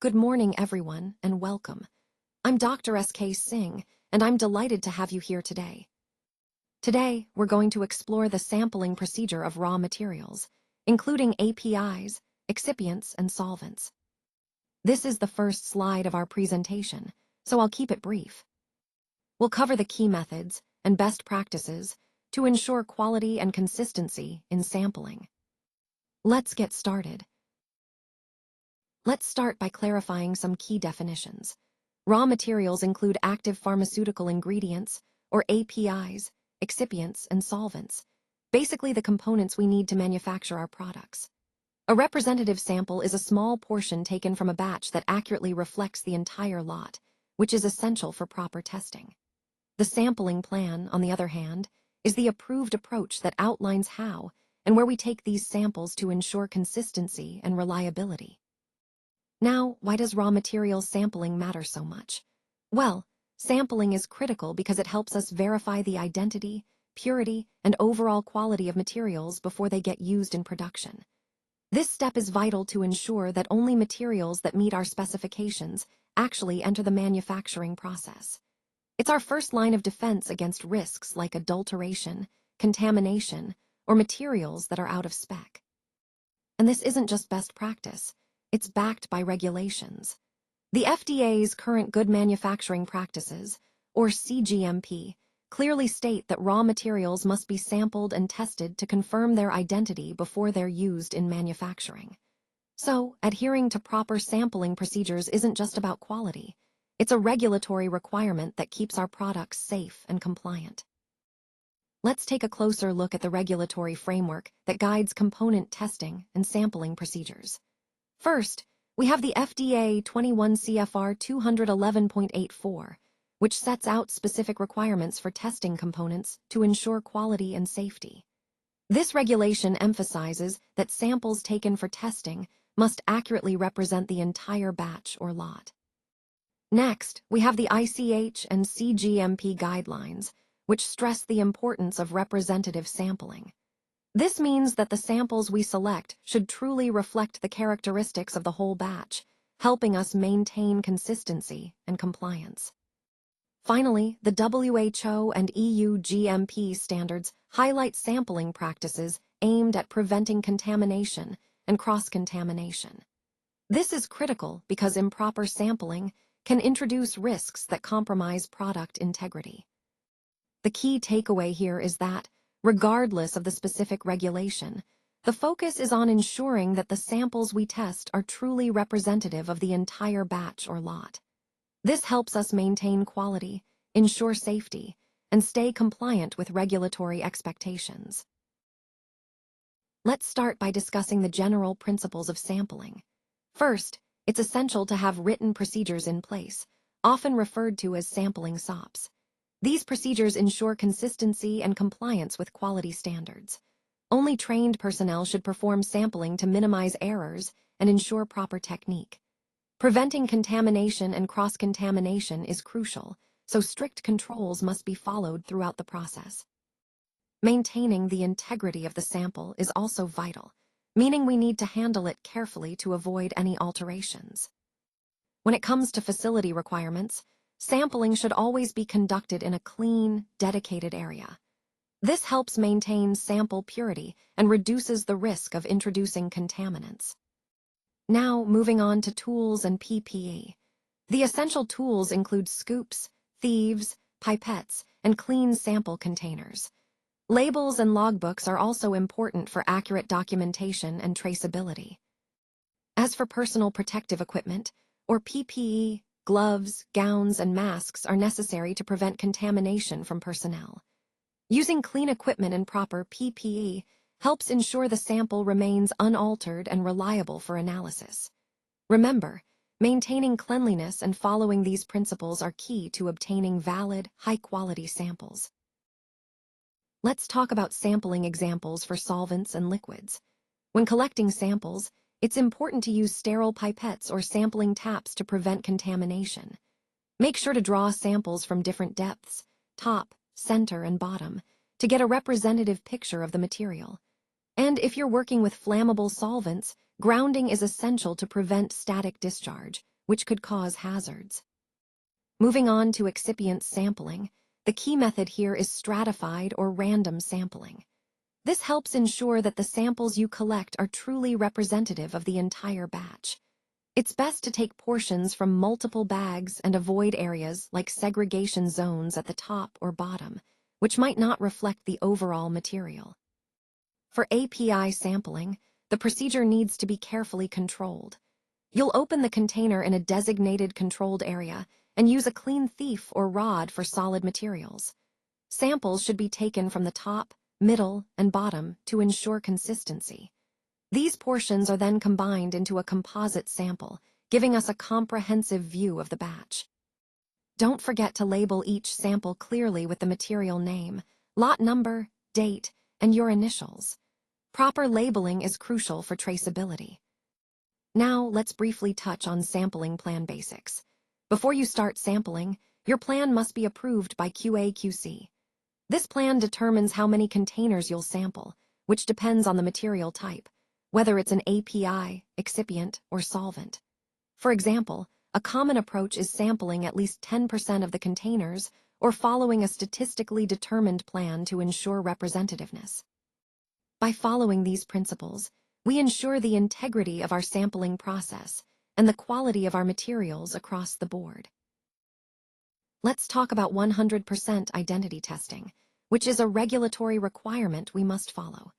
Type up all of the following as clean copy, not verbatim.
Good morning, everyone, and welcome. I'm Dr. S.K. Singh, and I'm delighted to have you here today. Today, we're going to explore the sampling procedure of raw materials, including APIs, excipients, and solvents. This is the first slide of our presentation, so I'll keep it brief. We'll cover the key methods and best practices to ensure quality and consistency in sampling. Let's get started. Let's start by clarifying some key definitions. Raw materials include active pharmaceutical ingredients, or APIs, excipients, and solvents, basically the components we need to manufacture our products. A representative sample is a small portion taken from a batch that accurately reflects the entire lot, which is essential for proper testing. The sampling plan, on the other hand, is the approved approach that outlines how and where we take these samples to ensure consistency and reliability. Now, why does raw materials sampling matter so much? Well, sampling is critical because it helps us verify the identity, purity, and overall quality of materials before they get used in production. This step is vital to ensure that only materials that meet our specifications actually enter the manufacturing process. It's our first line of defense against risks like adulteration, contamination, or materials that are out of spec. And this isn't just best practice. It's backed by regulations. The FDA's Current Good Manufacturing Practices, or CGMP, clearly state that raw materials must be sampled and tested to confirm their identity before they're used in manufacturing. So, adhering to proper sampling procedures isn't just about quality. It's a regulatory requirement that keeps our products safe and compliant. Let's take a closer look at the regulatory framework that guides component testing and sampling procedures. First, we have the FDA 21 CFR 211.84, which sets out specific requirements for testing components to ensure quality and safety. This regulation emphasizes that samples taken for testing must accurately represent the entire batch or lot. Next, we have the ICH and CGMP guidelines, which stress the importance of representative sampling. This means that the samples we select should truly reflect the characteristics of the whole batch, helping us maintain consistency and compliance. Finally, the WHO and EU GMP standards highlight sampling practices aimed at preventing contamination and cross-contamination. This is critical because improper sampling can introduce risks that compromise product integrity. The key takeaway here is that, regardless of the specific regulation, the focus is on ensuring that the samples we test are truly representative of the entire batch or lot. This helps us maintain quality, ensure safety, and stay compliant with regulatory expectations. Let's start by discussing the general principles of sampling. First, it's essential to have written procedures in place, often referred to as sampling SOPs. These procedures ensure consistency and compliance with quality standards. Only trained personnel should perform sampling to minimize errors and ensure proper technique. Preventing contamination and cross-contamination is crucial, so strict controls must be followed throughout the process. Maintaining the integrity of the sample is also vital, meaning we need to handle it carefully to avoid any alterations. When it comes to facility requirements, sampling should always be conducted in a clean, dedicated area. This helps maintain sample purity and reduces the risk of introducing contaminants. Now, moving on to tools and PPE. The essential tools include scoops, thieves, pipettes, and clean sample containers. Labels and logbooks are also important for accurate documentation and traceability. As for personal protective equipment, or PPE, gloves, gowns, and masks are necessary to prevent contamination from personnel. Using clean equipment and proper PPE helps ensure the sample remains unaltered and reliable for analysis. Remember, maintaining cleanliness and following these principles are key to obtaining valid, high-quality samples. Let's talk about sampling examples for solvents and liquids. When collecting samples, it's important to use sterile pipettes or sampling taps to prevent contamination. Make sure to draw samples from different depths, top, center, and bottom, to get a representative picture of the material. And if you're working with flammable solvents, grounding is essential to prevent static discharge, which could cause hazards. Moving on to excipient sampling, the key method here is stratified or random sampling. This helps ensure that the samples you collect are truly representative of the entire batch. It's best to take portions from multiple bags and avoid areas like segregation zones at the top or bottom, which might not reflect the overall material. For API sampling, the procedure needs to be carefully controlled. You'll open the container in a designated controlled area and use a clean thief or rod for solid materials. Samples should be taken from the top, middle, and bottom to ensure consistency. These portions are then combined into a composite sample, giving us a comprehensive view of the batch. Don't forget to label each sample clearly with the material name, lot number, date, and your initials. Proper labeling is crucial for traceability. Now, let's briefly touch on sampling plan basics. Before you start sampling, your plan must be approved by QA/QC. This plan determines how many containers you'll sample, which depends on the material type, whether it's an API, excipient, or solvent. For example, a common approach is sampling at least 10% of the containers or following a statistically determined plan to ensure representativeness. By following these principles, we ensure the integrity of our sampling process and the quality of our materials across the board. Let's talk about 100% identity testing, which is a regulatory requirement we must follow.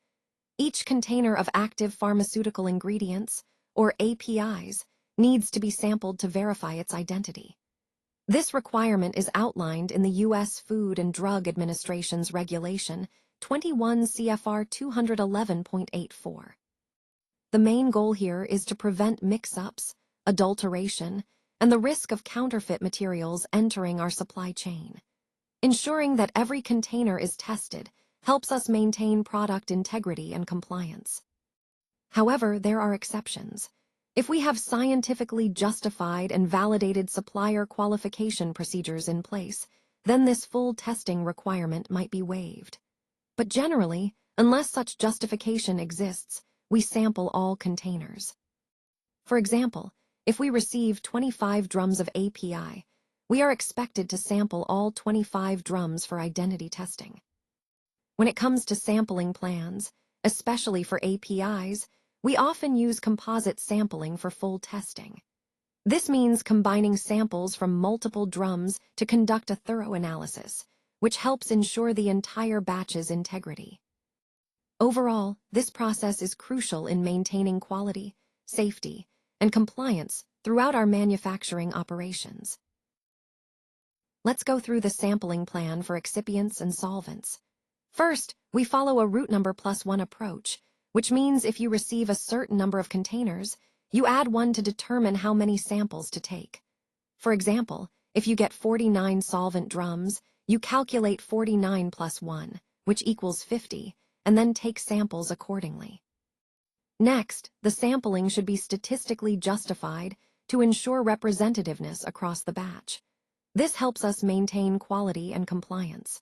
Each container of active pharmaceutical ingredients, or APIs, needs to be sampled to verify its identity. This requirement is outlined in the U.S. Food and Drug Administration's Regulation 21 CFR 211.84. The main goal here is to prevent mix-ups, adulteration, and the risk of counterfeit materials entering our supply chain. Ensuring that every container is tested helps us maintain product integrity and compliance. However, there are exceptions. If we have scientifically justified and validated supplier qualification procedures in place, then this full testing requirement might be waived. But generally, unless such justification exists, we sample all containers. For example, if we receive 25 drums of API, we are expected to sample all 25 drums for identity testing. When it comes to sampling plans, especially for APIs, we often use composite sampling for full testing. This means combining samples from multiple drums to conduct a thorough analysis, which helps ensure the entire batch's integrity. Overall, this process is crucial in maintaining quality, safety, and compliance throughout our manufacturing operations. Let's go through the sampling plan for excipients and solvents. First, we follow a route number +1 approach, which means if you receive a certain number of containers, you add 1 to determine how many samples to take. For example, if you get 49 solvent drums, you calculate 49 plus 1, which equals 50, and then take samples accordingly. Next, the sampling should be statistically justified to ensure representativeness across the batch. This helps us maintain quality and compliance.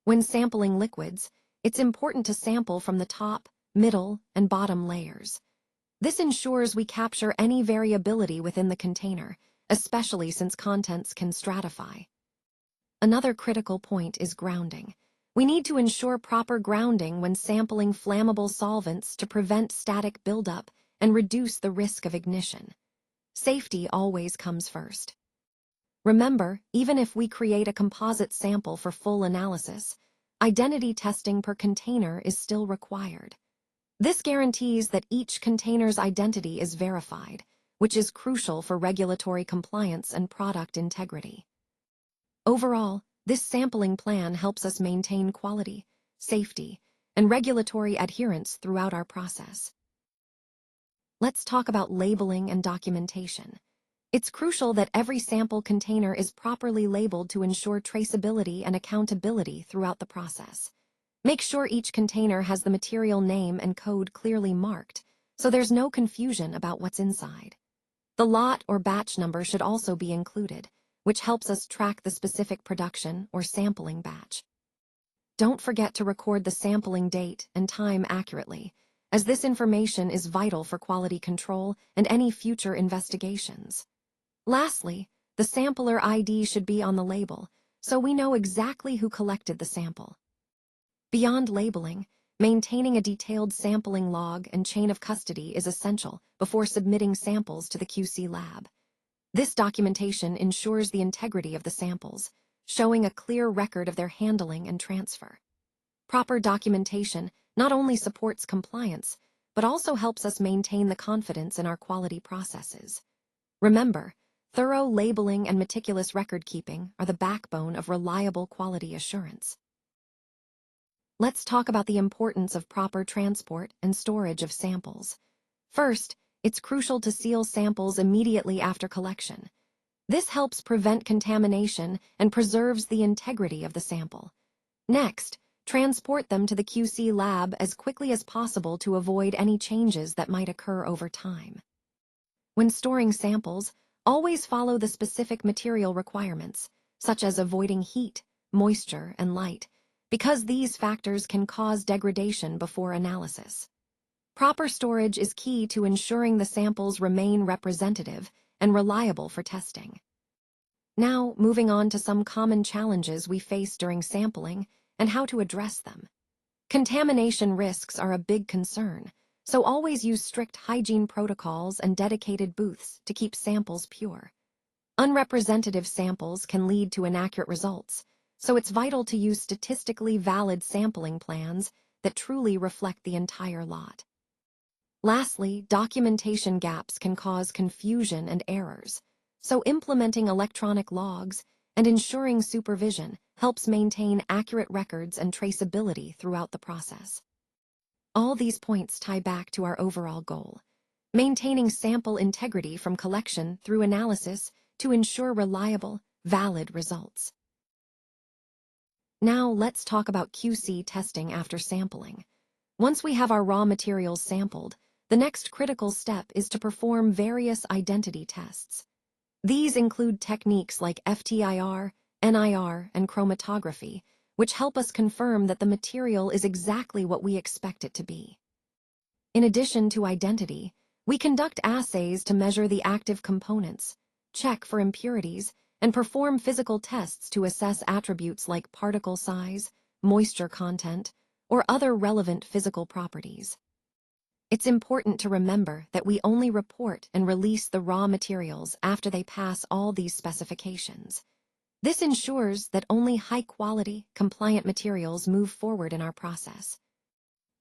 When sampling liquids, it's important to sample from the top, middle, and bottom layers. This ensures we capture any variability within the container, especially since contents can stratify. Another critical point is grounding. We need to ensure proper grounding when sampling flammable solvents to prevent static buildup and reduce the risk of ignition. Safety always comes first. Remember, even if we create a composite sample for full analysis, identity testing per container is still required. This guarantees that each container's identity is verified, which is crucial for regulatory compliance and product integrity. Overall, this sampling plan helps us maintain quality, safety, and regulatory adherence throughout our process. Let's talk about labeling and documentation. It's crucial that every sample container is properly labeled to ensure traceability and accountability throughout the process. Make sure each container has the material name and code clearly marked, so there's no confusion about what's inside. The lot or batch number should also be included, which helps us track the specific production or sampling batch. Don't forget to record the sampling date and time accurately, as this information is vital for quality control and any future investigations. Lastly, the sampler ID should be on the label, so we know exactly who collected the sample. Beyond labeling, maintaining a detailed sampling log and chain of custody is essential before submitting samples to the QC lab. This documentation ensures the integrity of the samples, showing a clear record of their handling and transfer. Proper documentation not only supports compliance, but also helps us maintain the confidence in our quality processes. Remember, thorough labeling and meticulous record-keeping are the backbone of reliable quality assurance. Let's talk about the importance of proper transport and storage of samples. First, it's crucial to seal samples immediately after collection. This helps prevent contamination and preserves the integrity of the sample. Next, transport them to the QC lab as quickly as possible to avoid any changes that might occur over time. When storing samples, always follow the specific material requirements, such as avoiding heat, moisture, and light, because these factors can cause degradation before analysis. Proper storage is key to ensuring the samples remain representative and reliable for testing. Now, moving on to some common challenges we face during sampling and how to address them. Contamination risks are a big concern, so always use strict hygiene protocols and dedicated booths to keep samples pure. Unrepresentative samples can lead to inaccurate results, so it's vital to use statistically valid sampling plans that truly reflect the entire lot. Lastly, documentation gaps can cause confusion and errors, so implementing electronic logs and ensuring supervision helps maintain accurate records and traceability throughout the process. All these points tie back to our overall goal: maintaining sample integrity from collection through analysis to ensure reliable, valid results. Now let's talk about QC testing after sampling. Once we have our raw materials sampled, the next critical step is to perform various identity tests. These include techniques like FTIR, NIR, and chromatography, which help us confirm that the material is exactly what we expect it to be. In addition to identity, we conduct assays to measure the active components, check for impurities, and perform physical tests to assess attributes like particle size, moisture content, or other relevant physical properties. It's important to remember that we only report and release the raw materials after they pass all these specifications. This ensures that only high-quality, compliant materials move forward in our process.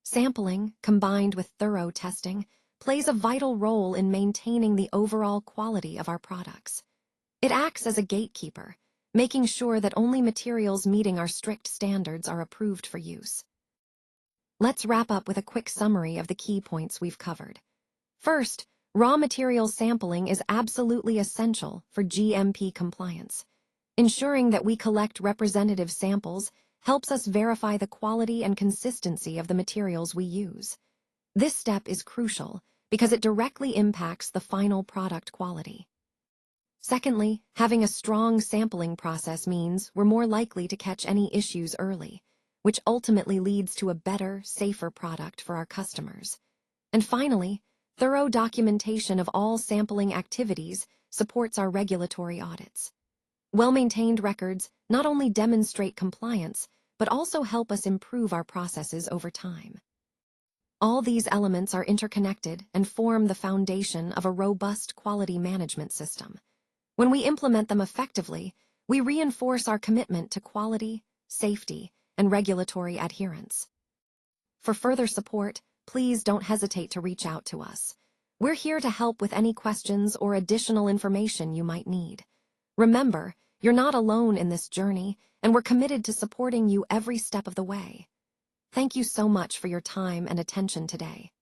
Sampling, combined with thorough testing, plays a vital role in maintaining the overall quality of our products. It acts as a gatekeeper, making sure that only materials meeting our strict standards are approved for use. Let's wrap up with a quick summary of the key points we've covered. First, raw material sampling is absolutely essential for GMP compliance. Ensuring that we collect representative samples helps us verify the quality and consistency of the materials we use. This step is crucial because it directly impacts the final product quality. Secondly, having a strong sampling process means we're more likely to catch any issues early, which ultimately leads to a better, safer product for our customers. And finally, thorough documentation of all sampling activities supports our regulatory audits. Well-maintained records not only demonstrate compliance, but also help us improve our processes over time. All these elements are interconnected and form the foundation of a robust quality management system. When we implement them effectively, we reinforce our commitment to quality, safety, and regulatory adherence. For further support, please don't hesitate to reach out to us. We're here to help with any questions or additional information you might need. Remember, you're not alone in this journey, and we're committed to supporting you every step of the way. Thank you so much for your time and attention today.